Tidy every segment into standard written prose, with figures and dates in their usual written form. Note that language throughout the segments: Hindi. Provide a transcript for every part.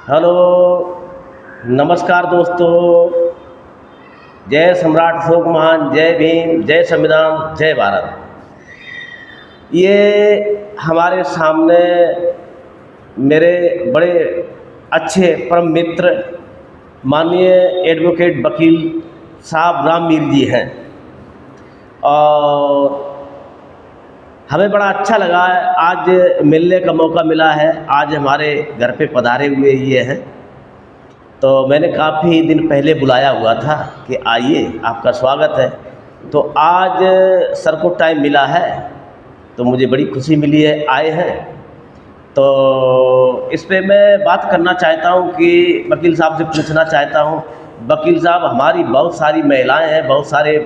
हेलो, नमस्कार दोस्तों। जय सम्राट अशोक महान, जय भीम, जय संविधान, जय भारत। ये हमारे सामने मेरे बड़े अच्छे परम मित्र माननीय एडवोकेट वकील साहब रामवीर जी हैं और हमें बड़ा अच्छा लगा है, आज मिलने का मौका मिला है। आज हमारे घर पे पधारे हुए ये हैं, तो मैंने काफ़ी दिन पहले बुलाया हुआ था कि आइए, आपका स्वागत है। तो आज सर को टाइम मिला है तो मुझे बड़ी खुशी मिली है, आए हैं। तो इस पे मैं बात करना चाहता हूँ कि वकील साहब से पूछना चाहता हूँ, वकील साहब हमारी बहुत सारी महिलाएं हैं, बहुत सारे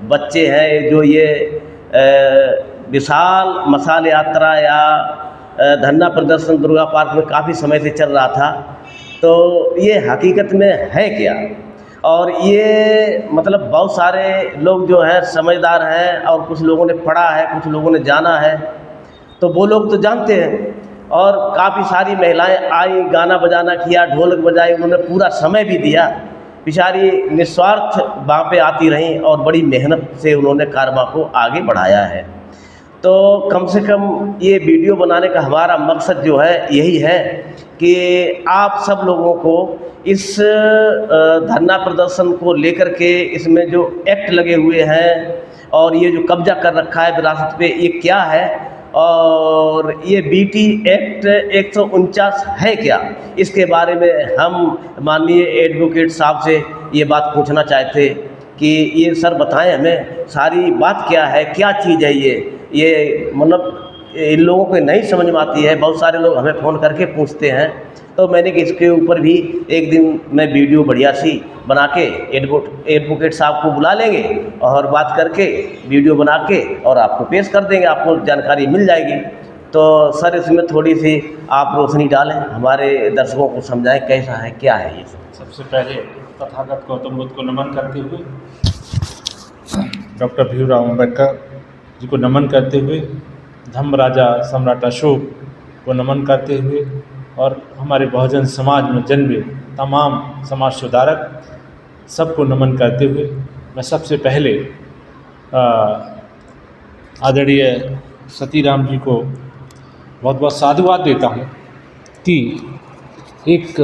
बच्चे हैं जो ये विशाल मशाल यात्रा या धरना प्रदर्शन दुर्गा पार्क में काफ़ी समय से चल रहा था, तो ये हकीकत में है क्या? और ये मतलब बहुत सारे लोग जो हैं समझदार हैं और कुछ लोगों ने पढ़ा है, कुछ लोगों ने जाना है, तो वो लोग तो जानते हैं। और काफ़ी सारी महिलाएं आई, गाना बजाना किया, ढोलक बजाई, उन्होंने पूरा समय भी दिया, बेचारी निस्वार्थ वहाँ पे आती रहीं और बड़ी मेहनत से उन्होंने कारवां को आगे बढ़ाया है। तो कम से कम ये वीडियो बनाने का हमारा मकसद जो है यही है कि आप सब लोगों को इस धरना प्रदर्शन को लेकर के, इसमें जो एक्ट लगे हुए हैं और ये जो कब्जा कर रखा है विरासत पे, ये क्या है और ये बीटी एक्ट 149 है क्या, इसके बारे में हम माननीय एडवोकेट साहब से ये बात पूछना चाहते कि ये सर बताएं हमें सारी बात क्या है, क्या चीज़ है ये मतलब इन लोगों को नहीं समझ में आती है। बहुत सारे लोग हमें फ़ोन करके पूछते हैं, तो मैंने कि इसके ऊपर भी एक दिन मैं वीडियो बढ़िया सी बना के एडवोकेट साहब को बुला लेंगे और बात करके वीडियो बना के और आपको पेश कर देंगे, आपको जानकारी मिल जाएगी। तो सर इसमें थोड़ी सी आप रोशनी डालें, हमारे दर्शकों को समझाएं कैसा है, क्या है ये सब। सबसे पहले तथागत गौतम बुद्ध को नमन करते हुए, डॉक्टर भीमराव अम्बेडकर जी को नमन करते हुए, धम्म राजा सम्राट अशोक को नमन करते हुए और हमारे बहुजन समाज में जन्मे तमाम समाज सुधारक सबको नमन करते हुए, मैं सबसे पहले आदरणीय सतीराम जी को बहुत बहुत साधुवाद देता हूँ कि एक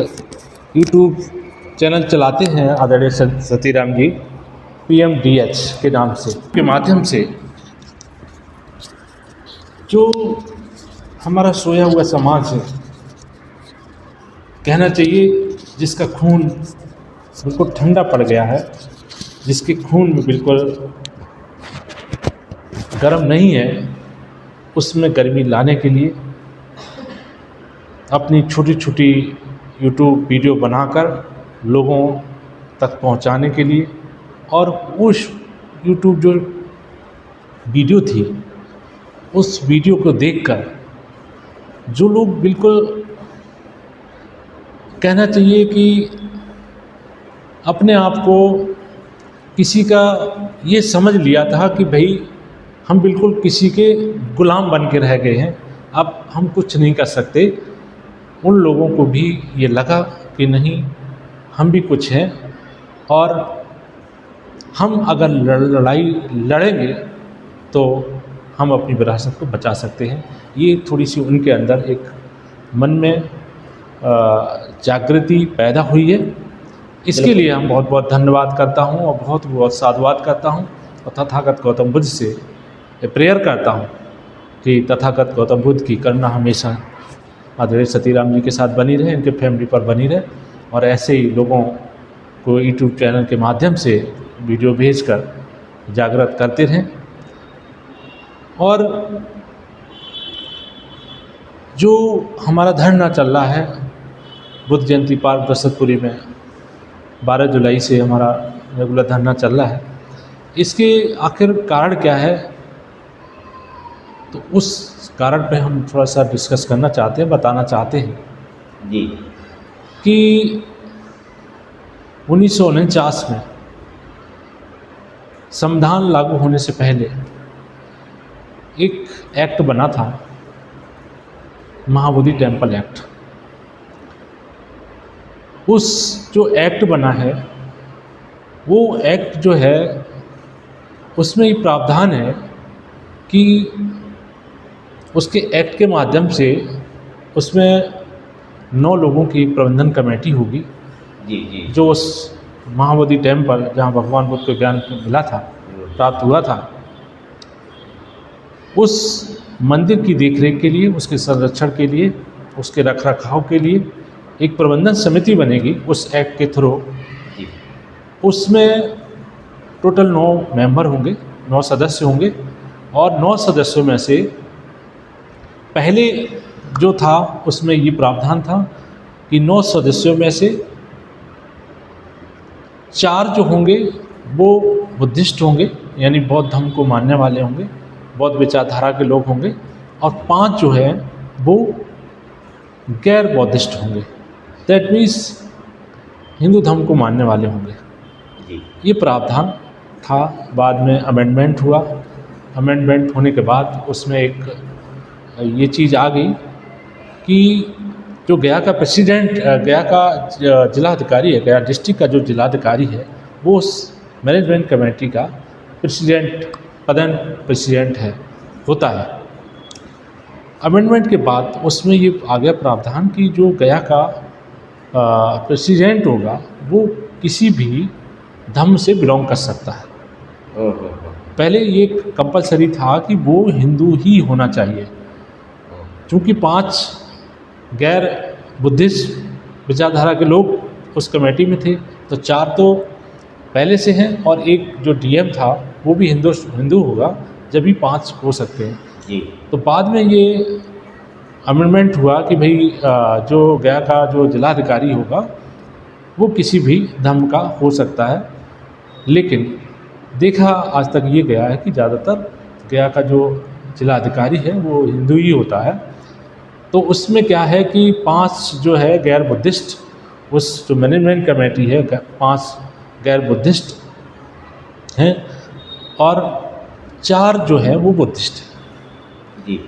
यूट्यूब चैनल चलाते हैं आदरणीय सतीराम जी, PMDH के नाम से, के माध्यम से जो हमारा सोया हुआ समाज है, कहना चाहिए जिसका खून बिल्कुल ठंडा पड़ गया है, जिसके खून में बिल्कुल गर्म नहीं है, उसमें गर्मी लाने के लिए अपनी छोटी छोटी यूट्यूब वीडियो बनाकर लोगों तक पहुंचाने के लिए, और उस यूट्यूब जो वीडियो थी उस वीडियो को देखकर जो लोग बिल्कुल कहना चाहिए कि अपने आप को किसी का ये समझ लिया था कि भाई हम बिल्कुल किसी के गुलाम बन के रह गए हैं, अब हम कुछ नहीं कर सकते, उन लोगों को भी ये लगा कि नहीं, हम भी कुछ हैं और हम अगर लड़ाई लड़ेंगे तो हम अपनी विरासत को बचा सकते हैं। ये थोड़ी सी उनके अंदर एक मन में जागृति पैदा हुई है। इसके लिए हम बहुत बहुत धन्यवाद करता हूँ और बहुत बहुत साधुवाद करता हूँ और तथागत गौतम बुद्ध से प्रेयर करता हूँ कि तथागत गौतम बुद्ध की करुणा हमेशा आदरणीय सतीराम जी के साथ बनी रहे, इनके फैमिली पर बनी रहे और ऐसे ही लोगों को यूट्यूब चैनल के माध्यम से वीडियो भेजकर जागृत करते रहें। और जो हमारा धरना चल रहा है बुद्ध जयंती पार्क बसतपुरी में, 12 जुलाई से हमारा रेगुलर धरना चल रहा है, इसके आखिर कारण क्या है, तो उस कारण पे हम थोड़ा सा डिस्कस करना चाहते हैं, बताना चाहते हैं जी कि 1949 में संविधान लागू होने से पहले एक एक्ट बना था, महाबोधि टेम्पल एक्ट। उस जो एक्ट बना है वो एक्ट जो है उसमें ये प्रावधान है कि उसके एक्ट के माध्यम से उसमें 9 लोगों की एक प्रबंधन कमेटी होगी जी जी। जो उस महाबोधि टेम्पल जहाँ भगवान बुद्ध को ज्ञान मिला था, प्राप्त हुआ था, उस मंदिर की देखरेख के लिए, उसके संरक्षण के लिए, उसके रखरखाव के लिए एक प्रबंधन समिति बनेगी उस एक्ट के थ्रू। जी उसमें टोटल 9 मेंबर होंगे, 9 सदस्य होंगे और 9 सदस्यों में से पहले जो था उसमें ये प्रावधान था कि 9 सदस्यों में से 4 जो होंगे वो बुद्धिस्ट होंगे, यानी बौद्ध धर्म को मानने वाले होंगे, बौद्ध विचारधारा के लोग होंगे, और 5 जो है वो गैर बौद्धिस्ट होंगे, दैट मीन्स हिंदू धर्म को मानने वाले होंगे। जी ये प्रावधान था। बाद में अमेंडमेंट हुआ। अमेंडमेंट होने के बाद उसमें एक ये चीज़ आ गई कि जो गया का प्रेसिडेंट, गया का जिलाधिकारी है, गया डिस्ट्रिक्ट का जो जिलाधिकारी है वो उस मैनेजमेंट कमेटी का प्रेसिडेंट, पदेन प्रेसिडेंट है, होता है। अमेंडमेंट के बाद उसमें ये आ गया प्रावधान कि जो गया का प्रेसिडेंट होगा वो किसी भी धर्म से बिलोंग कर सकता है। पहले ये कंपलसरी था कि वो हिंदू ही होना चाहिए, क्योंकि 5 गैर बुद्धिस्ट विचारधारा के लोग उस कमेटी में थे, तो 4 तो पहले से हैं और एक जो डीएम था वो भी हिंदू होगा, जब भी 5 हो सकते हैं। जी तो बाद में ये अमेंडमेंट हुआ कि भाई जो गया का जो जिलाधिकारी होगा वो किसी भी धर्म का हो सकता है, लेकिन देखा आज तक ये गया है कि ज़्यादातर गया का जो जिलाधिकारी है वो हिंदू ही होता है। तो उसमें क्या है कि 5 जो है गैर बुद्धिस्ट, उस जो मैनेजमेंट कमेटी है 5 गैर बुद्धिस्ट हैं और 4 जो है वो बुद्धिस्ट हैं। जी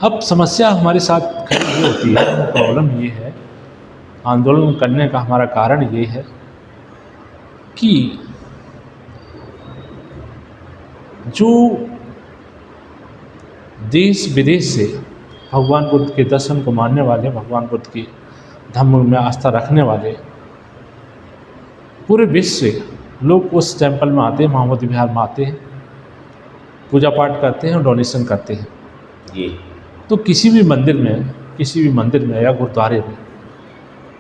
अब समस्या हमारे साथ खड़ी ये होती है, प्रॉब्लम ये है, आंदोलन करने का हमारा कारण ये है कि जो देश विदेश से भगवान बुद्ध के दर्शन को मानने वाले, भगवान बुद्ध की धर्म में आस्था रखने वाले पूरे विश्व से लोग उस टेम्पल में आते हैं, महाबोधि विहार में आते हैं, पूजा पाठ करते हैं और डोनेशन करते हैं। जी तो किसी भी मंदिर में या गुरुद्वारे में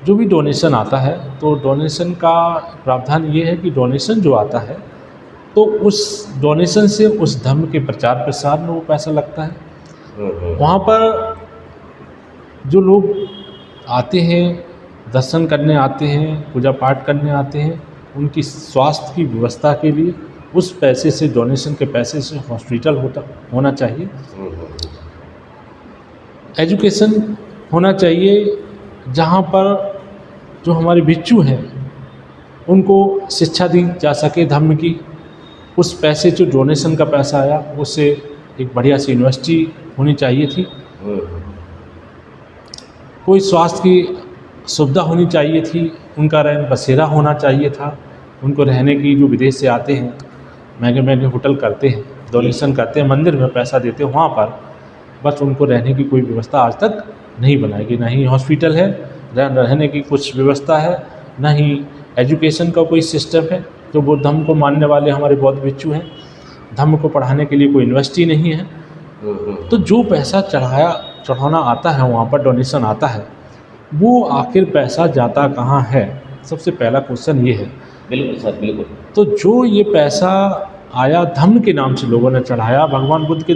जो भी डोनेशन आता है, तो डोनेशन का प्रावधान ये है कि डोनेशन जो आता है तो उस डोनेशन से उस धर्म के प्रचार प्रसार में वो पैसा लगता है। वहाँ पर जो लोग आते हैं, दर्शन करने आते हैं, पूजा पाठ करने आते हैं, उनकी स्वास्थ्य की व्यवस्था के लिए उस पैसे से, डोनेशन के पैसे से हॉस्पिटल होना चाहिए, एजुकेशन होना चाहिए, जहाँ पर जो हमारे भिक्षु हैं उनको शिक्षा दी जा सके धर्म की। उस पैसे जो डोनेशन का पैसा आया उससे एक बढ़िया सी यूनिवर्सिटी होनी चाहिए थी, कोई स्वास्थ्य की सुविधा होनी चाहिए थी, उनका रैन बसेरा होना चाहिए था, उनको रहने की, जो विदेश से आते हैं महंगे महंगे होटल करते हैं, डोनेशन करते हैं, मंदिर में पैसा देते हैं, वहाँ पर बस उनको रहने की कोई व्यवस्था आज तक नहीं बनाई गई। ना ही हॉस्पिटल है, रहने की कुछ व्यवस्था है, ना ही एजुकेशन का कोई सिस्टम है। जो बौद्ध धर्म को मानने वाले हमारे बौद्ध भिक्षु हैं, धर्म को पढ़ाने के लिए कोई यूनिवर्सिटी नहीं है। तो जो पैसा चढ़ाना आता है, वहाँ पर डोनेशन आता है, वो आखिर पैसा जाता कहाँ है? सबसे पहला क्वेश्चन ये है। बिल्कुल सर, बिल्कुल। तो जो ये पैसा आया धर्म के नाम से लोगों ने चढ़ाया, भगवान बुद्ध के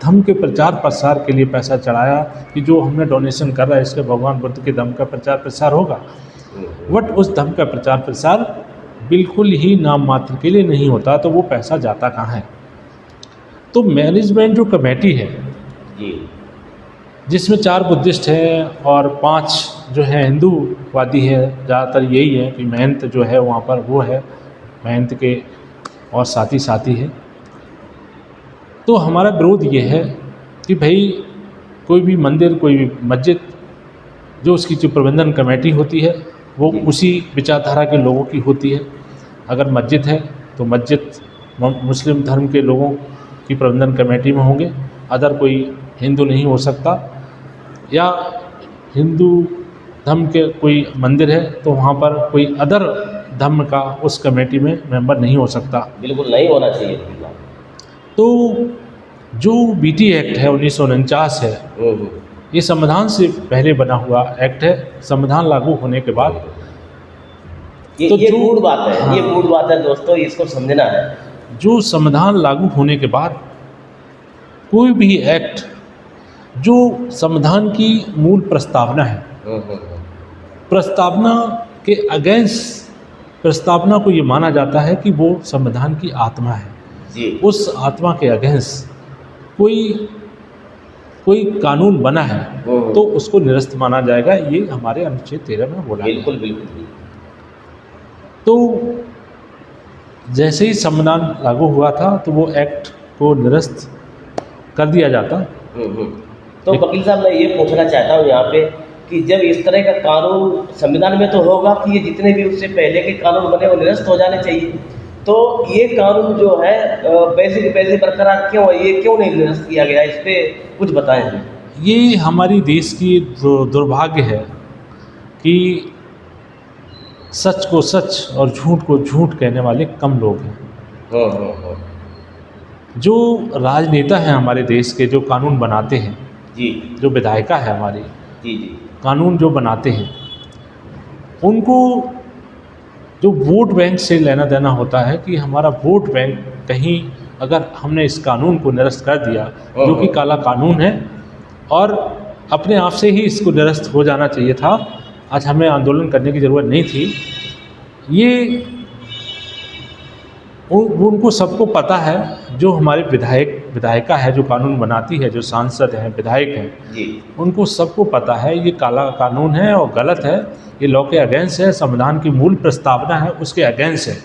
धर्म के प्रचार प्रसार के लिए पैसा चढ़ाया कि जो हमने डोनेशन कर रहा है इससे भगवान बुद्ध के धर्म का प्रचार प्रसार होगा, बट उस धर्म का प्रचार प्रसार बिल्कुल ही नाम मात्र के लिए नहीं होता। तो वो पैसा जाता कहाँ है? तो मैनेजमेंट जो कमेटी है जी, जिसमें 4 बुद्धिस्ट हैं और 5 जो है हिंदूवादी है, ज़्यादातर यही है कि महंत जो है वहाँ पर वो है, महंत के और साथी है। तो हमारा विरोध ये है कि भाई कोई भी मंदिर, कोई भी मस्जिद, जो उसकी जो प्रबंधन कमेटी होती है वो उसी विचारधारा के लोगों की होती है। अगर मस्जिद है तो मस्जिद मुस्लिम धर्म के लोगों की प्रबंधन कमेटी में होंगे, अदर कोई हिंदू नहीं हो सकता। या हिंदू धर्म के कोई मंदिर है तो वहाँ पर कोई अदर धर्म का उस कमेटी में मेंबर नहीं हो सकता। बिल्कुल नहीं होना चाहिए। बिल्कुल। तो जो बीटी एक्ट है 1949 है, ये संविधान से पहले बना हुआ एक्ट है। संविधान लागू होने के बाद ये गूढ़ बात है। हाँ, ये गूढ़ बात है दोस्तों, इसको समझना है। जो संविधान लागू होने के बाद कोई भी एक्ट जो संविधान की मूल प्रस्तावना है, प्रस्तावना के अगेंस्ट, प्रस्तावना को ये माना जाता है कि वो संविधान की आत्मा है जी। उस आत्मा के अगेंस्ट कोई कानून बना है तो उसको निरस्त माना जाएगा। ये हमारे अनुच्छेद 13 में बोला है। बिल्कुल बिल्कुल। तो जैसे ही संविधान लागू हुआ था तो वो एक्ट को निरस्त कर दिया जाता। तो वकील साहब, मैं ये पूछना चाहता हूँ यहाँ पे कि जब इस तरह का कानून संविधान में तो होगा कि ये जितने भी उससे पहले के कानून बने वो निरस्त हो जाने चाहिए, तो ये कानून जो है वैसे के वैसे बरकरार क्यों है? ये क्यों नहीं निरस्त किया गया? इस पे कुछ बताएं। ये हमारी देश की दुर्भाग्य है कि सच को सच और झूठ को झूठ कहने वाले कम लोग हैं। जो राजनेता हैं हमारे देश के, जो कानून बनाते हैं जी, जो विधायिका है हमारी, जी जी, कानून जो बनाते हैं, उनको जो वोट बैंक से लेना देना होता है कि हमारा वोट बैंक कहीं अगर हमने इस कानून को निरस्त कर दिया जो कि काला कानून है और अपने आप से ही इसको निरस्त हो जाना चाहिए था, आज हमें आंदोलन करने की ज़रूरत नहीं थी। ये उनको सबको पता है, जो हमारे विधायिका है, जो कानून बनाती है, जो सांसद हैं, विधायक हैं जी, उनको सबको पता है ये काला कानून है और गलत है, ये लॉ के अगेंस्ट है, संविधान की मूल प्रस्तावना है उसके अगेंस्ट है।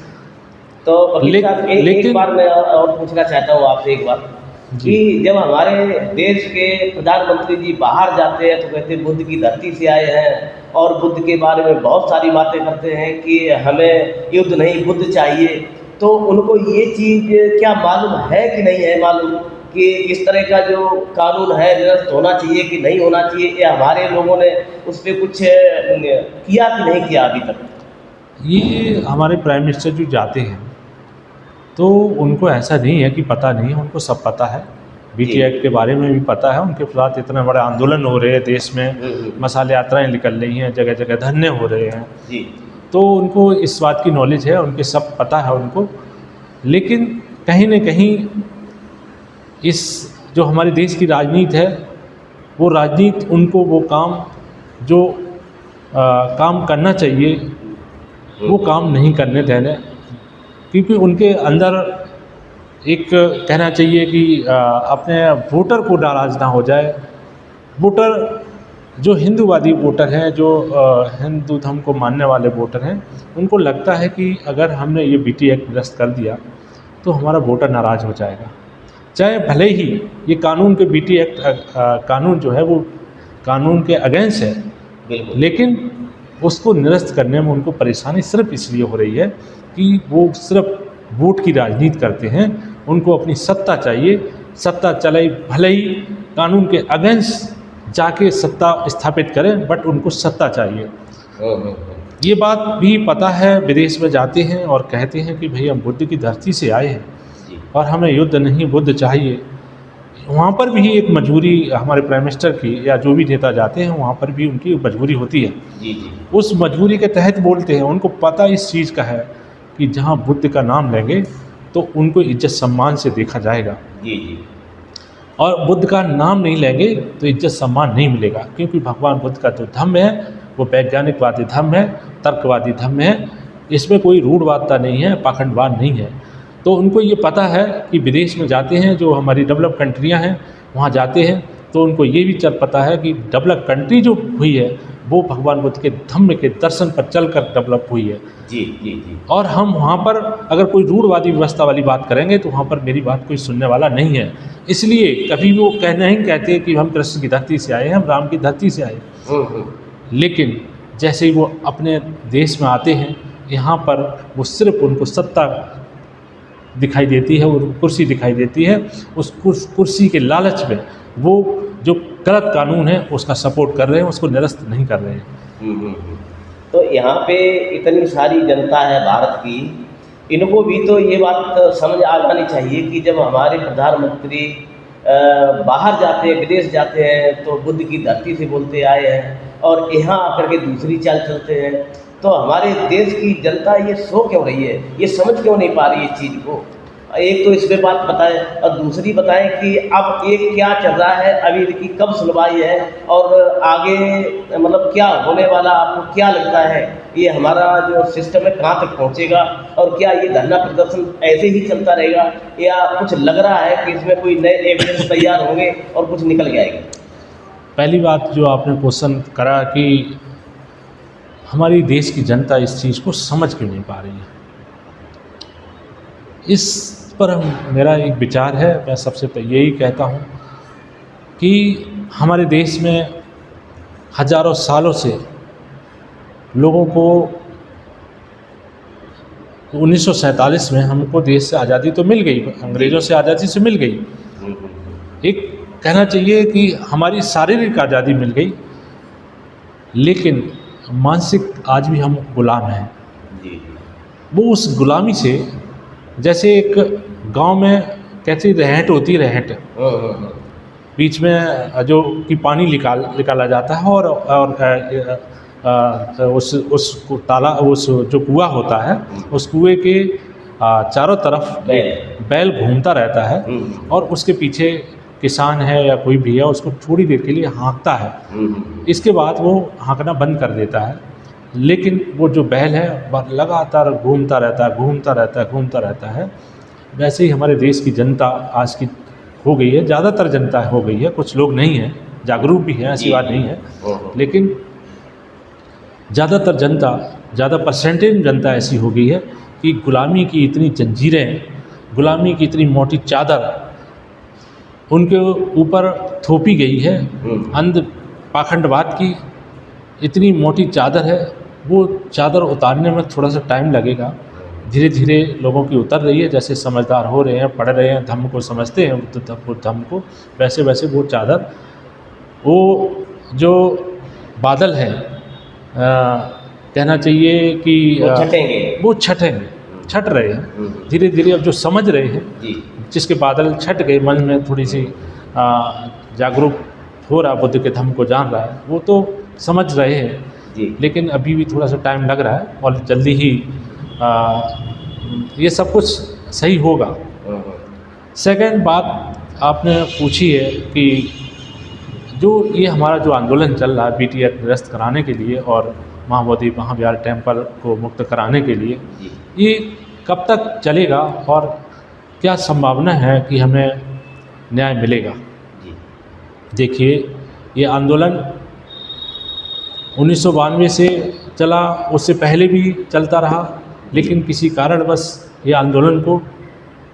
तो वकील साहब, एक बार मैं और पूछना चाहता हूँ आपसे एक बात कि जब हमारे देश के प्रधानमंत्री जी बाहर जाते हैं तो कहते हैं बुद्ध की धरती से आए हैं और बुद्ध के बारे में बहुत सारी बातें करते हैं कि हमें युद्ध नहीं बुद्ध चाहिए, तो उनको ये चीज़ क्या मालूम है कि नहीं है मालूम कि इस तरह का जो कानून है निरस्त होना चाहिए कि नहीं होना चाहिए, या हमारे लोगों ने उस पर कुछ किया कि नहीं किया अभी तक? ये हमारे प्राइम मिनिस्टर जो जाते हैं तो उनको ऐसा नहीं है कि पता नहीं है, उनको सब पता है। बीटी एक्ट के बारे में भी पता है, उनके खिलाफ इतने बड़े आंदोलन हो रहे हैं देश में, मसाले यात्राएं निकल रही हैं, जगह जगह धरने हो रहे हैं जी। तो उनको इस बात की नॉलेज है, उनके सब पता है उनको। लेकिन कहीं न कहीं इस जो हमारे देश की राजनीति है, वो राजनीति उनको वो काम जो काम करना चाहिए वो काम नहीं करने देने, क्योंकि उनके अंदर एक कहना चाहिए कि अपने वोटर को नाराज़ ना हो जाए। वोटर जो हिंदूवादी वोटर हैं, जो हिंदू धर्म को मानने वाले वोटर हैं, उनको लगता है कि अगर हमने ये बीटी एक्ट निरस्त कर दिया तो हमारा वोटर नाराज़ हो जाएगा। चाहे भले ही ये कानून के बीटी एक्ट कानून जो है वो कानून के अगेंस्ट है, लेकिन उसको निरस्त करने में उनको परेशानी सिर्फ इसलिए हो रही है कि वो सिर्फ वोट की राजनीति करते हैं। उनको अपनी सत्ता चाहिए, सत्ता चले भले ही कानून के अगेंस्ट जाके सत्ता स्थापित करें, बट उनको सत्ता चाहिए। ये बात भी पता है, विदेश में जाते हैं और कहते हैं कि भाई हम बुद्ध की धरती से आए हैं और हमें युद्ध नहीं बुद्ध चाहिए। वहाँ पर भी एक मजबूरी हमारे प्राइम मिनिस्टर की या जो भी नेता जाते हैं वहाँ पर भी उनकी मजबूरी होती है जी। उस मजबूरी के तहत बोलते हैं। उनको पता इस चीज़ का है कि जहाँ बुद्ध का नाम लेंगे तो उनको इज्जत सम्मान से देखा जाएगा जी। और बुद्ध का नाम नहीं लेंगे तो इज्जत सम्मान नहीं मिलेगा, क्योंकि भगवान बुद्ध का जो धर्म है वो वैज्ञानिकवादी धर्म है, तर्कवादी धर्म है, इसमें कोई रूढ़वादिता नहीं है, पाखंडवाद नहीं है। तो उनको ये पता है कि विदेश में जाते हैं, जो हमारी डेवलप कंट्रियां हैं वहाँ जाते हैं, तो उनको ये भी पता है कि डेवलप कंट्री जो हुई है वो भगवान बुद्ध के धम्म के दर्शन पर चलकर डेवलप हुई है जी जी जी। और हम वहाँ पर अगर कोई रूढ़वादी व्यवस्था वाली बात करेंगे तो वहाँ पर मेरी बात कोई सुनने वाला नहीं है। इसलिए कभी भी वो नहीं कहते कि हम कृष्ण की धरती से आए हैं, हम राम की धरती से आए, लेकिन जैसे ही वो अपने देश में आते हैं, यहाँ पर वो सिर्फ उनको सत्ता दिखाई देती है और कुर्सी दिखाई देती है। उस कुर्सी के लालच में वो जो गलत कानून है उसका सपोर्ट कर रहे हैं, उसको निरस्त नहीं कर रहे हैं। तो यहाँ पे इतनी सारी जनता है भारत की, इनको भी तो ये बात समझ आ जानी चाहिए कि जब हमारे प्रधानमंत्री बाहर जाते हैं, विदेश जाते हैं, तो बुद्ध की धरती से बोलते आए हैं और यहाँ आकर के दूसरी चाल चलते हैं, तो हमारे देश की जनता ये सो क्यों रही है, ये समझ क्यों नहीं पा रही है इस चीज़ को? एक तो इस पे बात बताएं और दूसरी बताएं कि अब ये क्या चल रहा है, अभी इसकी कब सुनवाई है और आगे मतलब क्या होने वाला, आपको क्या लगता है ये हमारा जो सिस्टम है कहाँ तक पहुँचेगा? और क्या ये धरना प्रदर्शन ऐसे ही चलता रहेगा या कुछ लग रहा है कि इसमें कोई नए एविडेंस तैयार होंगे और कुछ निकल के आएगा? पहली बात जो आपने क्वेश्चन करा कि हमारी देश की जनता इस चीज़ को समझ क्यों नहीं पा रही है, इस पर मेरा एक विचार है। मैं सबसे पहले यही कहता हूँ कि हमारे देश में हजारों सालों से लोगों को 1947 में हमको देश से आज़ादी तो मिल गई, अंग्रेज़ों से आज़ादी से मिल गई। एक कहना चाहिए कि हमारी शारीरिक आज़ादी मिल गई, लेकिन मानसिक आज भी हम गुलाम हैं। वो उस गुलामी से, जैसे एक गांव में कैसी रहट होती है, रहट बीच में जो कि पानी निकाला जाता है और उस ताला उस जो कुआं होता है, उस कुएं के चारों तरफ बैल घूमता रहता है और उसके पीछे किसान है या कोई भी है उसको थोड़ी देर के लिए हाँकता है। इसके बाद वो हाँकना बंद कर देता है, लेकिन वो जो बैल है वह लगातार घूमता रहता है। वैसे ही हमारे देश की जनता आज की हो गई है, ज़्यादातर जनता हो गई है, कुछ लोग नहीं हैं, जागरूक भी हैं, ऐसी बात नहीं है, लेकिन ज़्यादातर जनता, ज़्यादा परसेंटेज जनता ऐसी हो गई है कि गुलामी की इतनी जंजीरें, गुलामी की इतनी मोटी चादर उनके ऊपर थोपी गई है। अंध पाखंडवाद की इतनी मोटी चादर है, वो चादर उतारने में थोड़ा सा टाइम लगेगा। धीरे धीरे लोगों की उतर रही है, जैसे समझदार हो रहे हैं, पढ़ रहे हैं, धम्म को समझते हैं, धम्म को, वैसे वैसे वो चादर, वो जो बादल है, कहना चाहिए कि वो छट रहे हैं धीरे धीरे। अब जो समझ रहे हैं, जिसके बादल छट गए, मन में थोड़ी सी जागरूक हो रहा, बुद्ध के धम्म को जान रहा है, वो तो समझ रहे हैं, लेकिन अभी भी थोड़ा सा टाइम लग रहा है और जल्दी ही ये सब कुछ सही होगा। सेकंड बात आपने पूछी है कि जो ये हमारा जो आंदोलन चल रहा है बीटी एक्ट निरस्त कराने के लिए और महाबोधि महाविहार टेम्पल को मुक्त कराने के लिए, ये कब तक चलेगा और क्या संभावना है कि हमें न्याय मिलेगा? देखिए, ये आंदोलन 1992 से चला, उससे पहले भी चलता रहा, लेकिन किसी कारणवश ये आंदोलन को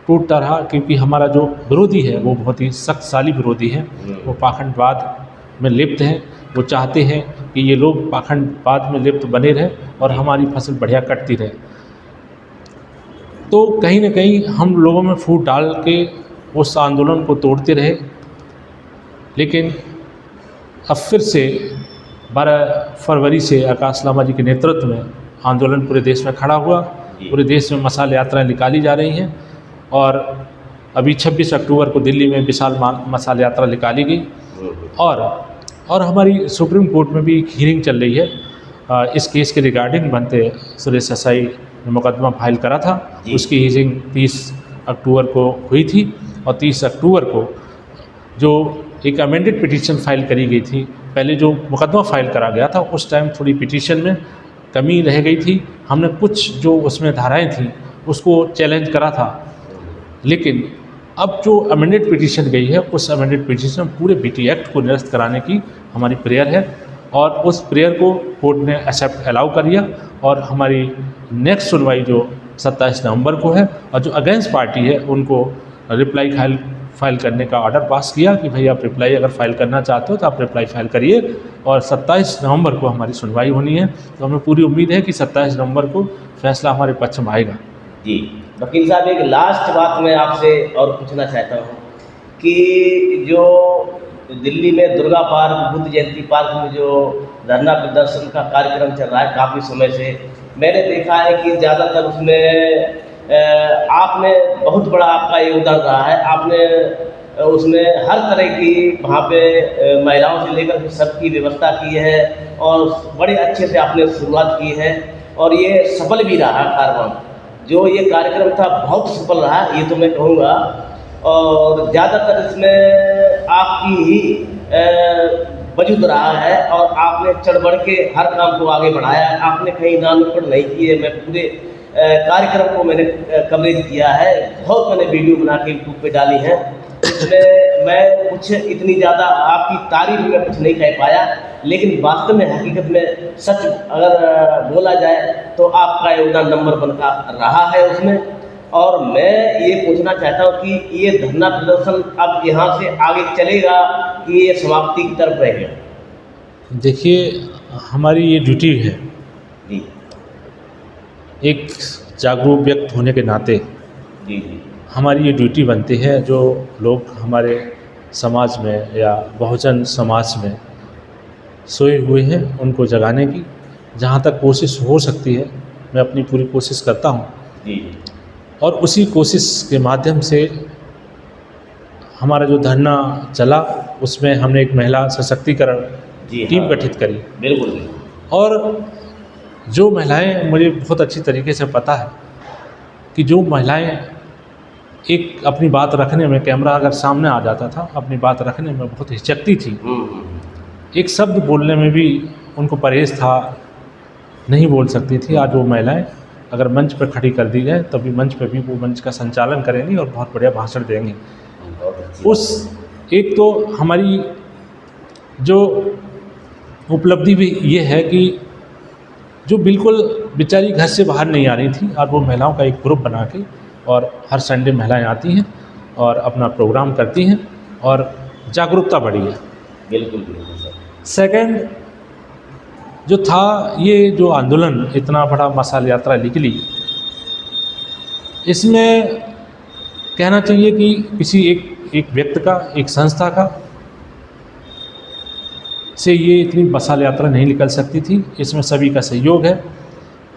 टूटता रहा, क्योंकि हमारा जो विरोधी है वो बहुत ही शक्तिशाली विरोधी है, वो पाखंडवाद में लिप्त हैं। वो चाहते हैं कि ये लोग पाखंडवाद में लिप्त बने रहें और हमारी फसल बढ़िया कटती रहे। तो कहीं ना कहीं हम लोगों में फूट डाल के उस आंदोलन को तोड़ते रहे, लेकिन अब फिर से 12 फरवरी से आकाश लामा जी के नेतृत्व में आंदोलन पूरे देश में खड़ा हुआ। पूरे देश में मशाल यात्राएं निकाली जा रही हैं और अभी 26 अक्टूबर को दिल्ली में विशाल मशाल यात्रा निकाली गई और हमारी सुप्रीम कोर्ट में भी हियरिंग चल रही है इस केस के रिगार्डिंग। बनते सुरेश देसाई ने मुकदमा फाइल करा था, उसकी हियरिंग 30 अक्टूबर को हुई थी और 30 अक्टूबर को जो एक अमेंडेड पिटीशन फाइल करी गई थी, पहले जो मुकदमा फाइल करा गया था उस टाइम थोड़ी पिटीशन में कमी रह गई थी, हमने कुछ जो उसमें धाराएं थी उसको चैलेंज करा था, लेकिन अब जो अमेंडेड पिटीशन गई है उस अमेंडेड पिटीशन में पूरे बीटी एक्ट को निरस्त कराने की हमारी प्रेयर है और उस प्रेयर को कोर्ट ने एक्सेप्ट अलाउ कर दिया और हमारी नेक्स्ट सुनवाई जो 27 नवंबर को है और जो अगेंस्ट पार्टी है उनको रिप्लाई फाइल करने का ऑर्डर पास किया कि भाई आप रिप्लाई अगर फाइल करना चाहते हो तो आप रिप्लाई फाइल करिए, और 27 नवंबर को हमारी सुनवाई होनी है। तो हमें पूरी उम्मीद है कि 27 नवंबर को फैसला हमारे पक्ष में आएगा। जी वकील साहब, एक लास्ट बात मैं आपसे और पूछना चाहता हूँ कि जो दिल्ली में दुर्गा पार्क, बुद्ध जयंती पार्क में जो धरना प्रदर्शन का कार्यक्रम चल रहा है काफ़ी समय से, मैंने देखा है कि ज़्यादातर उसमें आपने बहुत बड़ा आपका योगदान रहा है। आपने उसमें हर तरह की वहाँ पे महिलाओं से लेकर के सबकी व्यवस्था की है और बड़े अच्छे से आपने शुरुआत की है, और ये सफल भी रहा कार्यक्रम। जो ये कार्यक्रम था बहुत सफल रहा, ये तो मैं कहूँगा, और ज़्यादातर इसमें आपकी ही वजूद रहा है और आपने चढ़ बढ़ के हर काम को आगे बढ़ाया। आपने कहीं ना नुक्कड़ नहीं किए। मैं पूरे कार्यक्रम को मैंने कवरेज किया है, बहुत मैंने वीडियो बना के यूट्यूब पे डाली है। इसमें मैं कुछ इतनी ज़्यादा आपकी तारीफ में कुछ नहीं कह पाया, लेकिन वास्तव में हकीकत में सच अगर बोला जाए तो आपका योगदान नंबर 1 का रहा है उसमें। और मैं ये पूछना चाहता हूँ कि ये धरना प्रदर्शन अब यहाँ से आगे चलेगा कि ये समाप्ति की तरफ रहेगा? देखिए, हमारी ये ड्यूटी है, जी एक जागरूक व्यक्ति होने के नाते जी जी हमारी ये ड्यूटी बनती है जो लोग हमारे समाज में या बहुजन समाज में सोए हुए हैं उनको जगाने की जहाँ तक कोशिश हो सकती है मैं अपनी पूरी कोशिश करता हूँ। जी और उसी कोशिश के माध्यम से हमारा जो धरना चला उसमें हमने एक महिला सशक्तिकरण जी टीम हाँ, गठित करी। बिल्कुल बिल्कुल। और जो महिलाएं, मुझे बहुत अच्छी तरीके से पता है कि जो महिलाएं एक अपनी बात रखने में, कैमरा अगर सामने आ जाता था, अपनी बात रखने में बहुत हिचकती थी। एक शब्द बोलने में भी उनको परहेज था, नहीं बोल सकती थी। आज वो महिलाएं अगर मंच पर खड़ी कर दी जाए तभी मंच पर भी वो मंच का संचालन करेंगी और बहुत बढ़िया भाषण देंगी। उस एक तो हमारी जो उपलब्धि भी ये है कि जो बिल्कुल बेचारी घर से बाहर नहीं आ रही थी, आज वो महिलाओं का एक ग्रुप बना के और हर संडे महिलाएं आती हैं और अपना प्रोग्राम करती हैं और जागरूकता बढ़ी है। बिल्कुल बिल्कुल सर। सेकंड जो था, ये जो आंदोलन इतना बड़ा मशाल यात्रा निकली, इसमें कहना चाहिए कि किसी एक व्यक्ति का, एक संस्था का से ये इतनी मशाल यात्रा नहीं निकल सकती थी। इसमें सभी का सहयोग है।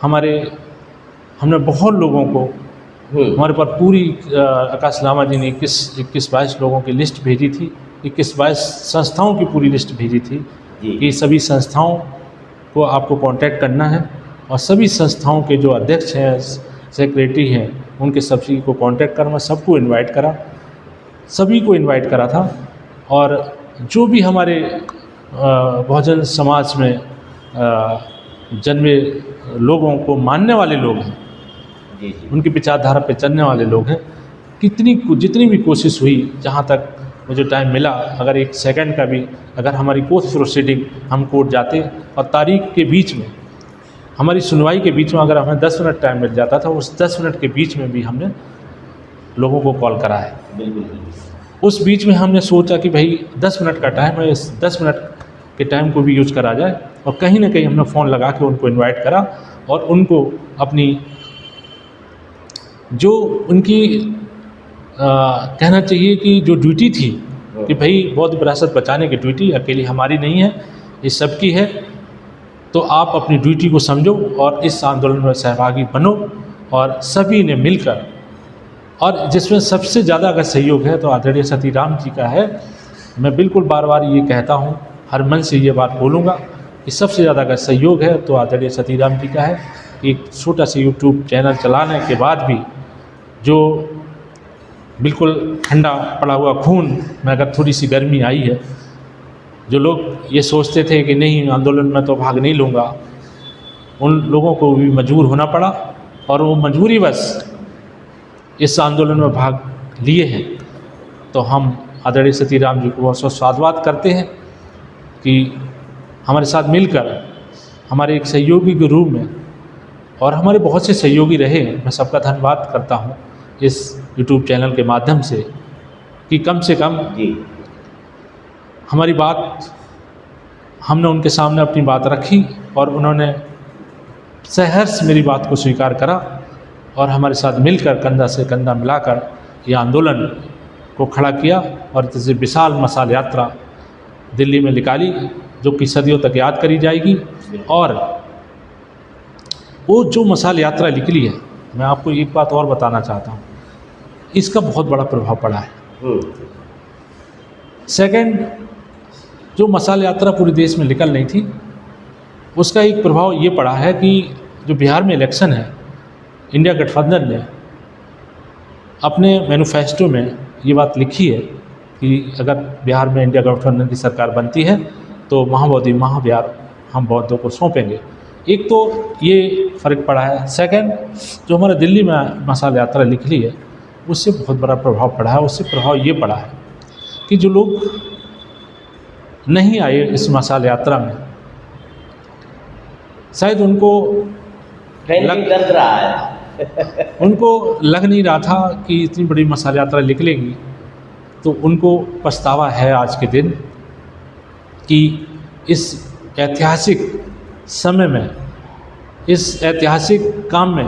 हमने बहुत लोगों को, हमारे पर पूरी आकाश लामा जी ने 21-22 लोगों की लिस्ट भेजी थी, 21-22 संस्थाओं की पूरी लिस्ट भेजी थी कि सभी संस्थाओं को आपको कांटेक्ट करना है, और सभी संस्थाओं के जो अध्यक्ष हैं, सेक्रेटरी हैं, उनके सभी को कांटेक्ट करना, सबको इनवाइट करा, सभी को इनवाइट करा था। और जो भी हमारे बहुजन समाज में जन्मे लोगों को मानने वाले लोग हैं, उनकी विचारधारा पे चलने वाले लोग हैं, जितनी भी कोशिश हुई, जहाँ तक मुझे टाइम मिला, अगर 1 सेकंड का भी, अगर हमारी कोर्ट प्रोसीडिंग, हम कोर्ट जाते और तारीख के बीच में, हमारी सुनवाई के बीच में अगर हमें 10 मिनट टाइम मिल जाता था, उस 10 मिनट के बीच में भी हमने लोगों को कॉल करा है। बिल्कुल। उस बीच में हमने सोचा कि भाई 10 मिनट का टाइम है, इस 10 मिनट के टाइम को भी यूज करा जाए, और कहीं ना कहीं हमने फ़ोन लगा के उनको इनवाइट करा और उनको अपनी जो उनकी कहना चाहिए कि जो ड्यूटी थी कि भाई बौद्ध विरासत बचाने की ड्यूटी अकेली हमारी नहीं है, ये सबकी है, तो आप अपनी ड्यूटी को समझो और इस आंदोलन में सहभागी बनो। और सभी ने मिलकर, और जिसमें सबसे ज़्यादा अगर सहयोग है तो आदरणीय सतीराम जी का है। मैं बिल्कुल बार बार ये कहता हूँ, हर मन से ये बात बोलूँगा कि सबसे ज़्यादा अगर सहयोग है तो आदरणीय सतीराम जी का है। एक छोटा सा यूट्यूब चैनल चलाने के बाद भी जो बिल्कुल ठंडा पड़ा हुआ खून में अगर थोड़ी सी गर्मी आई है, जो लोग ये सोचते थे कि नहीं आंदोलन में तो भाग नहीं लूँगा, उन लोगों को भी मजबूर होना पड़ा और वो मजबूरी बस इस आंदोलन में भाग लिए हैं। तो हम आदरणीय सतीराम जी को बहुत साधुवाद करते हैं कि हमारे साथ मिलकर हमारे एक सहयोगी के रूप में, और हमारे बहुत से सहयोगी रहे, मैं सबका धन्यवाद करता हूँ इस यूट्यूब चैनल के माध्यम से कि कम से कम जी हमारी बात, हमने उनके सामने अपनी बात रखी और उन्होंने सहर्ष मेरी बात को स्वीकार करा और हमारे साथ मिलकर कंधा से कंधा मिलाकर ये आंदोलन को खड़ा किया और जैसे विशाल मशाल यात्रा दिल्ली में निकाली, जो कि सदियों तक याद करी जाएगी। और वो जो मशाल यात्रा निकली है, मैं आपको एक बात और बताना चाहता हूँ, इसका बहुत बड़ा प्रभाव पड़ा है। सेकंड, जो मशाल यात्रा पूरे देश में निकल रही थी, उसका एक प्रभाव ये पड़ा है कि जो बिहार में इलेक्शन है, इंडिया गठबंधन ने अपने मैनिफेस्टो में ये बात लिखी है कि अगर बिहार में इंडिया गठबंधन की सरकार बनती है तो महाबोधि महाविहार हम बौद्धों को सौंपेंगे। एक तो ये फ़र्क पड़ा है। सेकंड, जो हमारा दिल्ली में मशाल यात्रा निकली है, उससे बहुत बड़ा प्रभाव पड़ा है। उससे प्रभाव ये पड़ा है कि जो लोग नहीं आए इस मशाल यात्रा में, शायद उनको डर रहा है उनको लग नहीं रहा था कि इतनी बड़ी मशाल यात्रा निकलेगी, तो उनको पछतावा है आज के दिन कि इस ऐतिहासिक समय में, इस ऐतिहासिक काम में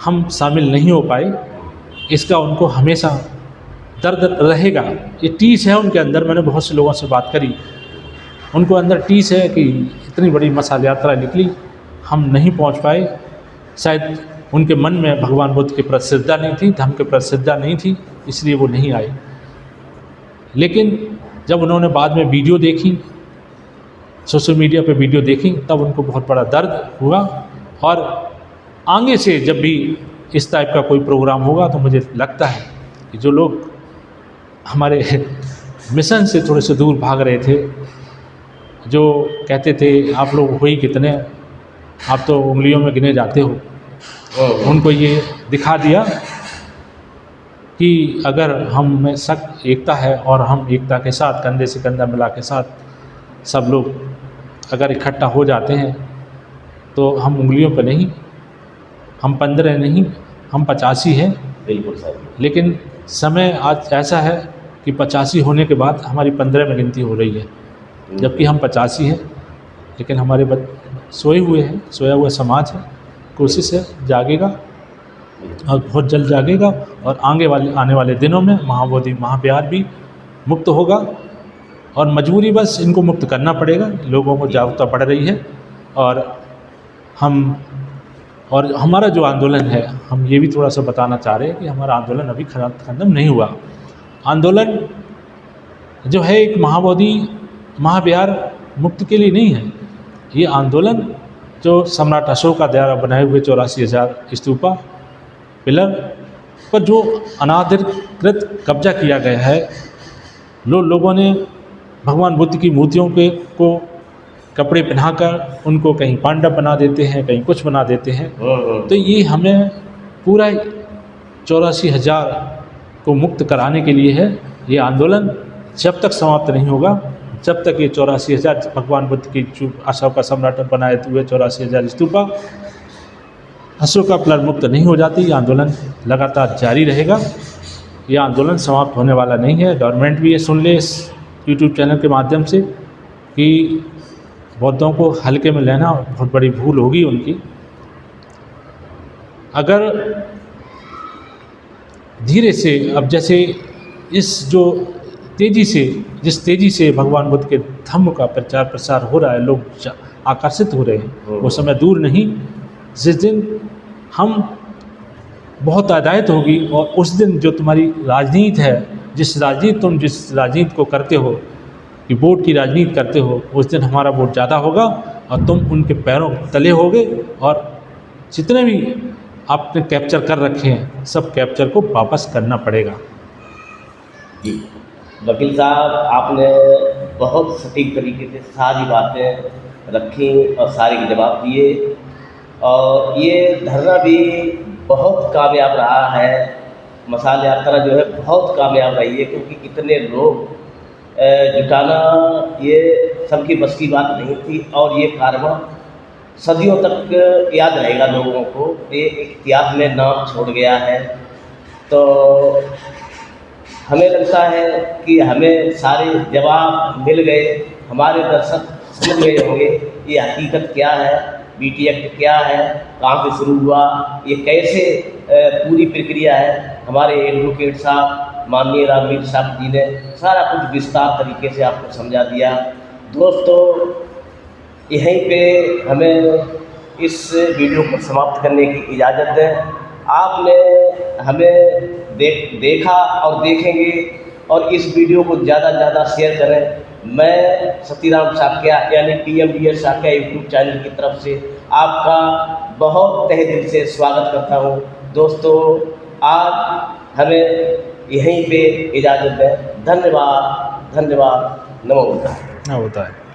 हम शामिल नहीं हो पाए। इसका उनको हमेशा दर्द रहेगा। ये टीस है उनके अंदर। मैंने बहुत से लोगों से बात करी, उनको अंदर टीस है कि इतनी बड़ी मशाल यात्रा निकली, हम नहीं पहुंच पाए। शायद उनके मन में भगवान बुद्ध की प्रति श्रद्धा नहीं थी, धर्म की प्रति श्रद्धा नहीं थी, इसलिए वो नहीं आए। लेकिन जब उन्होंने बाद में वीडियो देखी, सोशल मीडिया पे वीडियो देखी, तब उनको बहुत बड़ा दर्द हुआ। और आगे से जब भी इस टाइप का कोई प्रोग्राम होगा तो मुझे लगता है कि जो लोग हमारे मिशन से थोड़े से दूर भाग रहे थे, जो कहते थे आप लोग हो ही कितने, आप तो उंगलियों में गिने जाते हो, उनको ये दिखा दिया कि अगर हम में सख्त एकता है और हम एकता के साथ कंधे से कंधा मिला के साथ सब लोग अगर इकट्ठा हो जाते हैं तो हम उंगलियों पर नहीं, हम 15 नहीं, हम 85 हैं। बिल्कुल सही। लेकिन समय आज ऐसा है कि 85 होने के बाद हमारी 15 में गिनती हो रही है, जबकि हम 85 हैं। लेकिन हमारे सोए हुए हैं, सोया हुआ समाज है। कोशिश है जागेगा और बहुत जल्द जागेगा और आने वाले दिनों में महाबोधि महाविहार भी मुक्त होगा। और मजबूरी बस इनको मुक्त करना पड़ेगा। लोगों को जागरूकता बढ़ रही है और हमारा जो आंदोलन है, हम ये भी थोड़ा सा बताना चाह रहे हैं कि हमारा आंदोलन अभी ख़त्म नहीं हुआ। आंदोलन जो है एक महाबोधि महाविहार मुक्त के लिए नहीं है। ये आंदोलन जो सम्राट अशोक का द्वारा बनाए हुए 84,000 स्तूपा पिलर पर जो अनाधिकृत कब्जा किया गया है, लोगों ने भगवान बुद्ध की मूर्तियों को कपड़े पहनाकर उनको कहीं पांडव बना देते हैं, कहीं कुछ बना देते हैं। तो ये हमें पूरा 84,000 को मुक्त कराने के लिए है। ये आंदोलन जब तक समाप्त नहीं होगा, जब तक ये 84,000 भगवान बुद्ध की अशोक का सम्राट बनाए हुए 84,000 स्तूपा अशोक का पिलर मुक्त नहीं हो जाती, ये आंदोलन लगातार जारी रहेगा। ये आंदोलन समाप्त होने वाला नहीं है। गवर्नमेंट भी ये सुन ले इस यूट्यूब चैनल के माध्यम से कि बौद्धों को हल्के में लेना बहुत बड़ी भूल होगी उनकी। अगर धीरे से, अब जैसे जिस तेज़ी से भगवान बुद्ध के धम्म का प्रचार प्रसार हो रहा है, लोग आकर्षित हो रहे हैं, वो समय दूर नहीं जिस दिन हम बहुत आदायत होगी और उस दिन जो तुम्हारी राजनीति है, जिस राजनीति को करते हो कि वोट की राजनीति करते हो, उस दिन हमारा वोट ज़्यादा होगा और तुम उनके पैरों तले होगे और जितने भी आपने कैप्चर कर रखे हैं सब कैप्चर को वापस करना पड़ेगा। जी वकील साहब, आपने बहुत सटीक तरीके से सारी बातें रखी और सारे जवाब दिए और ये धरना भी बहुत कामयाब रहा है। मशाल यात्रा जो है बहुत कामयाब रही है, क्योंकि इतने लोग जुटाना ये सबकी बस की बात नहीं थी और ये कारवां सदियों तक याद रहेगा लोगों को। ये इतिहास में नाम छोड़ गया है। तो हमें लगता है कि हमें सारे जवाब मिल गए, हमारे दर्शक समझ गए होंगे ये हकीकत क्या है, बीटी एक्ट क्या है, कहाँ से शुरू हुआ, ये कैसे पूरी प्रक्रिया है। हमारे एडवोकेट साहब माननीय राघवीर साहब जी ने सारा कुछ विस्तार तरीके से आपको समझा दिया। दोस्तों, यहीं पे हमें इस वीडियो को समाप्त करने की इजाज़त दें। आपने हमें देखा और देखेंगे, और इस वीडियो को ज़्यादा से ज़्यादा शेयर करें। मैं सतीराम साक्या यानी PMDS साक्या यूट्यूब चैनल की तरफ से आपका बहुत तहे दिल से स्वागत करता हूँ। दोस्तों, आज हमें यहीं पे इजाज़त दें। धन्यवाद, धन्यवाद, नमो बुद्धाय। हाँ, होता है।